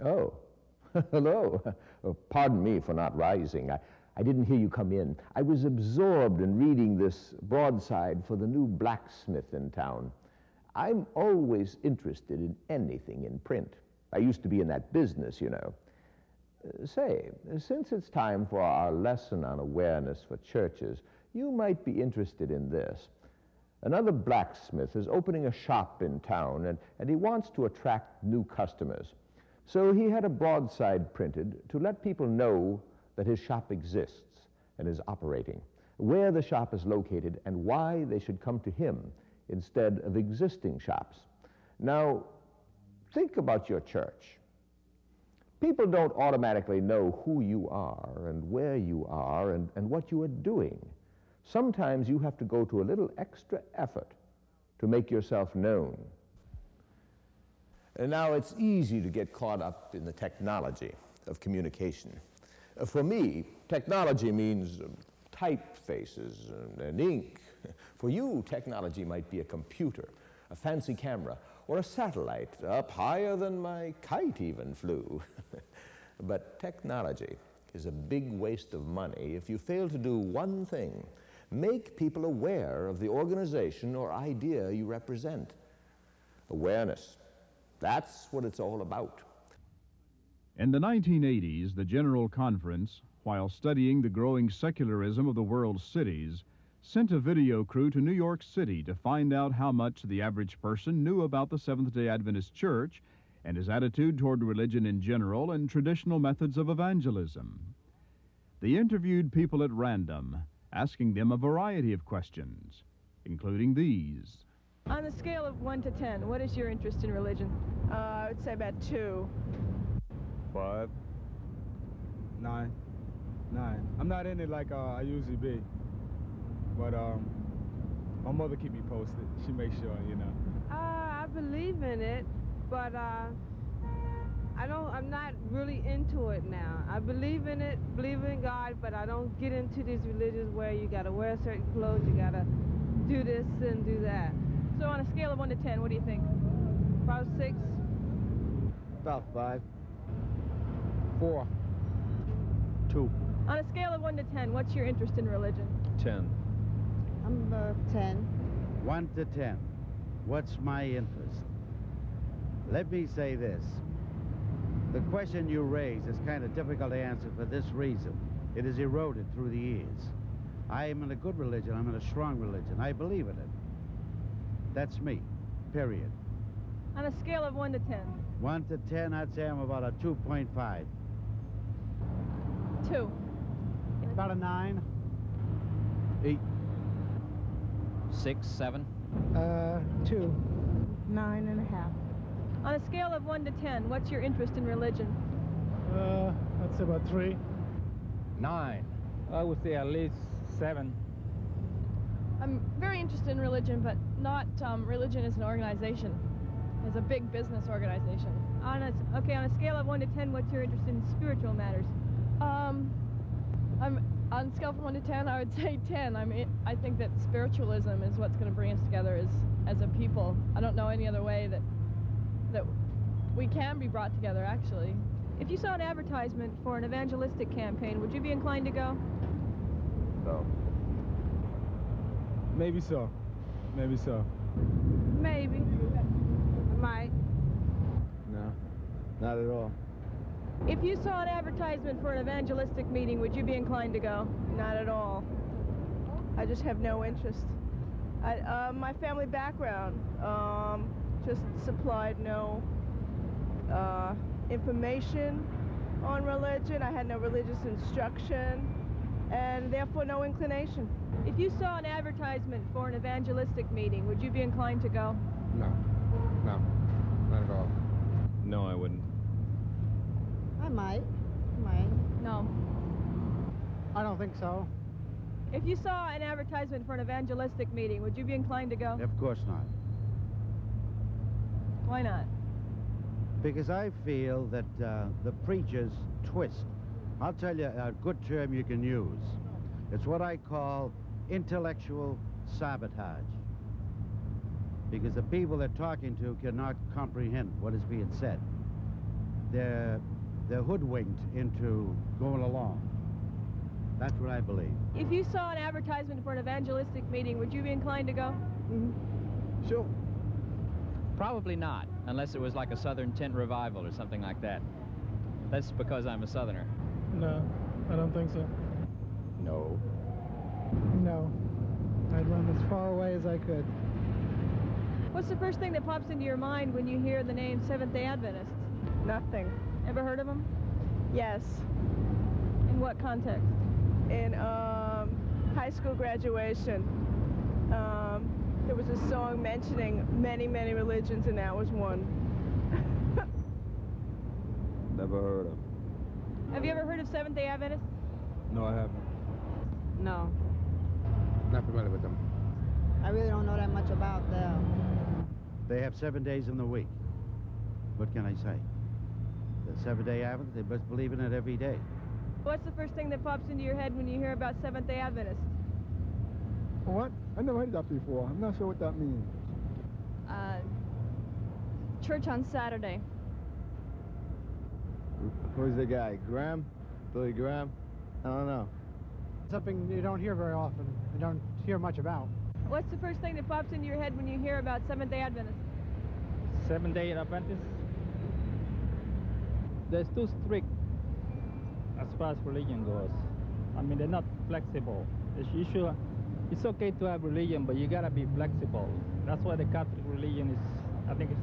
Oh, hello. Oh, pardon me for not rising. I didn't hear you come in. I was absorbed in reading this broadside for the new blacksmith in town. I'm always interested in anything in print. I used to be in that business, you know. Say, since it's time for our lesson on awareness for churches, you might be interested in this. Another blacksmith is opening a shop in town, and he wants to attract new customers. So he had a broadside printed to let people know that his shop exists and is operating, where the shop is located, and why they should come to him instead of existing shops. Now, think about your church. People don't automatically know who you are and where you are and what you are doing. Sometimes you have to go to a little extra effort to make yourself known. And now it's easy to get caught up in the technology of communication. For me, technology means typefaces and ink. For you, technology might be a computer, a fancy camera, or a satellite up higher than my kite even flew. But technology is a big waste of money if you fail to do one thing: make people aware of the organization or idea you represent. Awareness. That's what it's all about. In the 1980s, the General Conference, while studying the growing secularism of the world's cities, sent a video crew to New York City to find out how much the average person knew about the Seventh-day Adventist Church and his attitude toward religion in general and traditional methods of evangelism. They interviewed people at random, asking them a variety of questions, including these. On a scale of 1 to 10, what is your interest in religion? I would say about 2. 5. 9. I'm not in it like I usually be, but my mother keep me posted. She makes sure, you know. I believe in it, but I'm not really into it now. I believe in it, believe in God, but I don't get into these religions where you gotta wear certain clothes, you gotta do this and do that. So on a scale of 1 to 10, what do you think? About 6. About 5. 4. 2. On a scale of 1 to 10, what's your interest in religion? 10. I'm 10. 1 to 10. What's my interest? Let me say this. The question you raise is kind of difficult to answer for this reason. It is eroded through the years. I am in a good religion. I'm in a strong religion. I believe in it. That's me, period. On a scale of 1 to 10? 1 to 10, I'd say I'm about a 2.5. 2. About a 9. 8. 6, 7. 2. 9.5. On a scale of 1 to 10, what's your interest in religion? I'd say about 3. 9. I would say at least 7. I'm very interested in religion, but not religion as an organization, as a big business organization. On a scale of 1 to 10, what's your interest in spiritual matters? I'm on a scale from 1 to 10, I would say 10. I think that spiritualism is what's going to bring us together as a people. I don't know any other way that we can be brought together, actually. If you saw an advertisement for an evangelistic campaign, would you be inclined to go? No. Maybe so. Maybe so. Maybe. Might. No, not at all. If you saw an advertisement for an evangelistic meeting, would you be inclined to go? Not at all. I just have no interest. My family background just supplied no information on religion. I had no religious instruction, and therefore no inclination. If you saw an advertisement for an evangelistic meeting, would you be inclined to go? No, not at all. No, I wouldn't. I might. No. I don't think so. If you saw an advertisement for an evangelistic meeting, would you be inclined to go? Of course not. Why not? Because I feel that the preachers twist. I'll tell you a good term you can use. It's what I call intellectual sabotage. Because the people they're talking to cannot comprehend what is being said. they're hoodwinked into going along. That's what I believe. If you saw an advertisement for an evangelistic meeting, would you be inclined to go? Mm-hmm. Sure. Probably not, unless it was like a Southern tent revival or something like that. That's because I'm a Southerner. No, I don't think so. No. No. I'd run as far away as I could. What's the first thing that pops into your mind when you hear the name Seventh-day Adventists? Nothing. Ever heard of them? Yes. In what context? In high school graduation, there was a song mentioning many, many religions, and that was one. Never heard of. Have you ever heard of Seventh-day Adventists? No, I haven't. No. Not familiar with them. I really don't know that much about them. They have 7 days in the week. What can I say? The Seventh-day Adventists, they must believe in it every day. What's the first thing that pops into your head when you hear about Seventh-day Adventists? What? I never heard that before. I'm not sure what that means. Church on Saturday. Who's the guy? Graham? Billy Graham? I don't know. Something you don't hear very often. You don't hear much about. What's the first thing that pops into your head when you hear about Seventh-day Adventists? Seventh-day Adventists? They're too strict as far as religion goes. I mean, they're not flexible. It's okay to have religion, but you gotta be flexible. That's why the Catholic religion is, I think, it's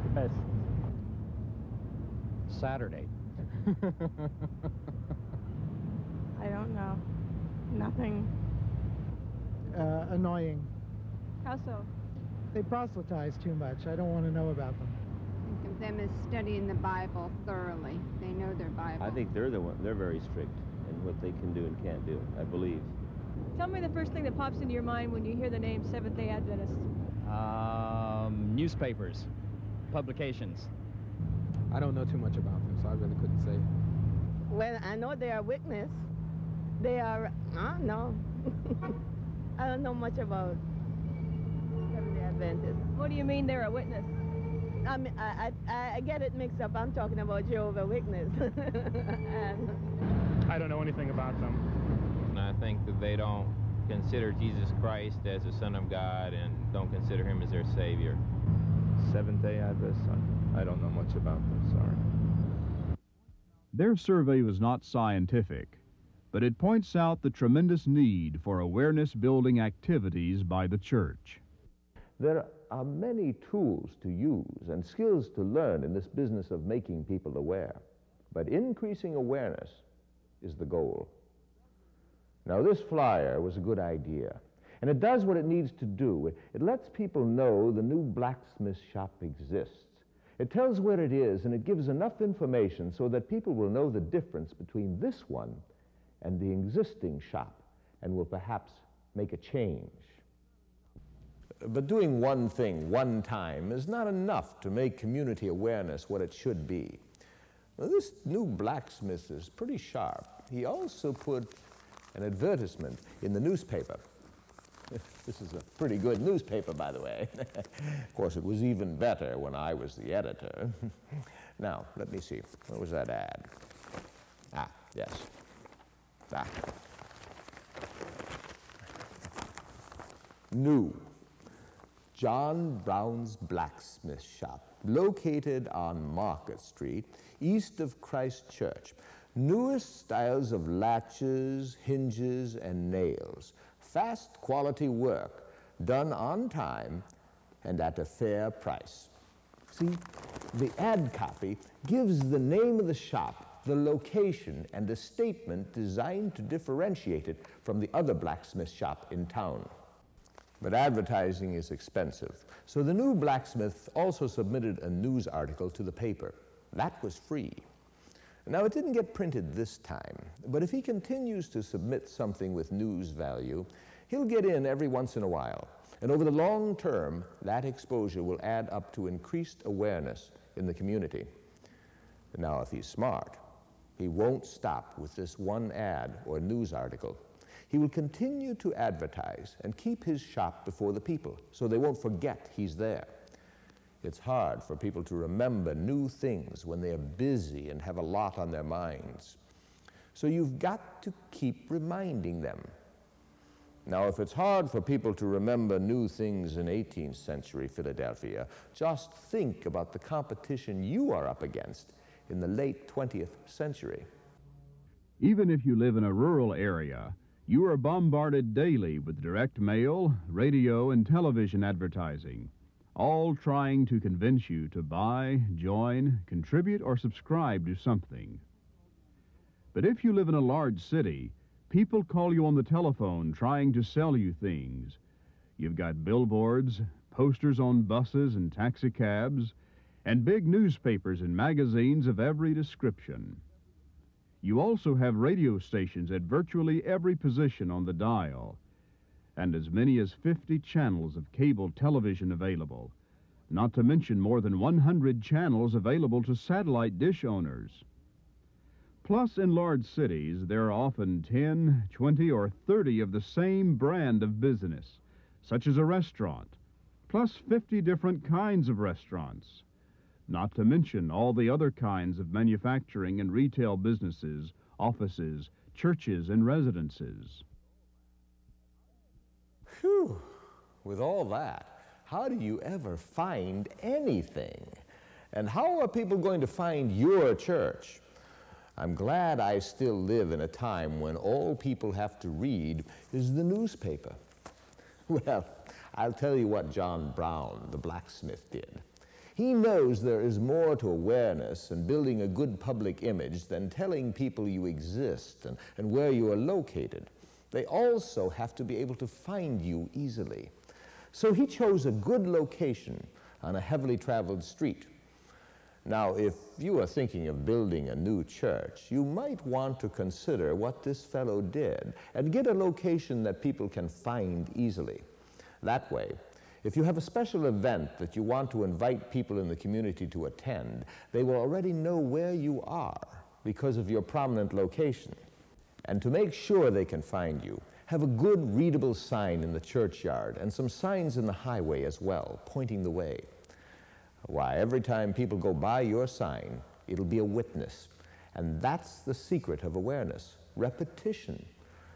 the best. Saturday. I don't know. Nothing. Annoying. How so? They proselytize too much. I don't want to know about them. Think of them as studying the Bible thoroughly. They know their Bible. I think they're very strict in what they can do and can't do, I believe. Tell me the first thing that pops into your mind when you hear the name Seventh-day Adventists. Newspapers, publications. I don't know too much about them, so I really couldn't say. Well, I know they are witness. They are, I don't know. I don't know much about Seventh-day Adventists. What do you mean they're a witness? I mean, I get it mixed up. I'm talking about Jehovah's Witness. I don't know anything about them. And I think that they don't consider Jesus Christ as the Son of God and don't consider him as their Savior. Seventh-day Adventists? I don't know much about them, sorry. Their survey was not scientific, but it points out the tremendous need for awareness-building activities by the church. There are many tools to use and skills to learn in this business of making people aware, but increasing awareness is the goal. Now, this flyer was a good idea, and it does what it needs to do. It lets people know the new blacksmith shop exists. It tells where it is, and it gives enough information so that people will know the difference between this one and the existing shop, and will perhaps make a change. But doing one thing one time is not enough to make community awareness what it should be. Well, this new blacksmith is pretty sharp. He also put an advertisement in the newspaper. This is a pretty good newspaper, by the way. Of course, it was even better when I was the editor. Now, let me see. What was that ad? Ah, yes. Ah. New. John Brown's Blacksmith Shop, located on Market Street, east of Christ Church. Newest styles of latches, hinges, and nails. Fast quality work, done on time and at a fair price. See, the ad copy gives the name of the shop, the location, and a statement designed to differentiate it from the other blacksmith shop in town. But advertising is expensive, so the new blacksmith also submitted a news article to the paper. That was free. Now, it didn't get printed this time, but if he continues to submit something with news value, he'll get in every once in a while. And over the long term, that exposure will add up to increased awareness in the community. Now, if he's smart, he won't stop with this one ad or news article. He will continue to advertise and keep his shop before the people so they won't forget he's there. It's hard for people to remember new things when they are busy and have a lot on their minds. So you've got to keep reminding them. Now, if it's hard for people to remember new things in 18th century Philadelphia, just think about the competition you are up against in the late 20th century. Even if you live in a rural area, you are bombarded daily with direct mail, radio, and television advertising, all trying to convince you to buy, join, contribute, or subscribe to something. But if you live in a large city, people call you on the telephone trying to sell you things. You've got billboards, posters on buses and taxicabs, and big newspapers and magazines of every description. You also have radio stations at virtually every position on the dial, and as many as 50 channels of cable television available, not to mention more than 100 channels available to satellite dish owners. Plus, in large cities, there are often 10, 20, or 30 of the same brand of business, such as a restaurant, plus 50 different kinds of restaurants, not to mention all the other kinds of manufacturing and retail businesses, offices, churches, and residences. Phew! With all that, how do you ever find anything? And how are people going to find your church? I'm glad I still live in a time when all people have to read is the newspaper. Well, I'll tell you what John Brown, the blacksmith, did. He knows there is more to awareness and building a good public image than telling people you exist and where you are located. They also have to be able to find you easily. So he chose a good location on a heavily traveled street. Now, if you are thinking of building a new church, you might want to consider what this fellow did and get a location that people can find easily. That way, if you have a special event that you want to invite people in the community to attend, they will already know where you are because of your prominent location. And to make sure they can find you, have a good readable sign in the churchyard and some signs in the highway as well, pointing the way. Why, every time people go by your sign, it'll be a witness. And that's the secret of awareness, repetition.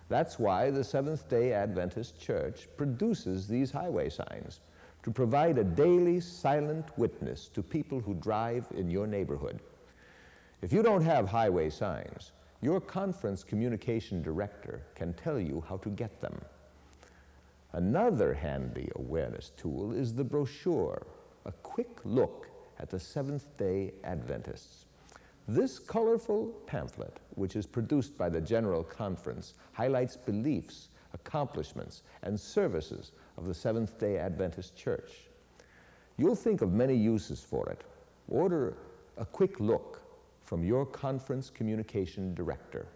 That's why the Seventh-day Adventist Church produces these highway signs, to provide a daily silent witness to people who drive in your neighborhood. If you don't have highway signs, your conference communication director can tell you how to get them. Another handy awareness tool is the brochure, a quick look at the Seventh-day Adventists. This colorful pamphlet, which is produced by the General Conference, highlights beliefs, accomplishments, and services of the Seventh-day Adventist Church. You'll think of many uses for it. Order a quick look from your conference communication director.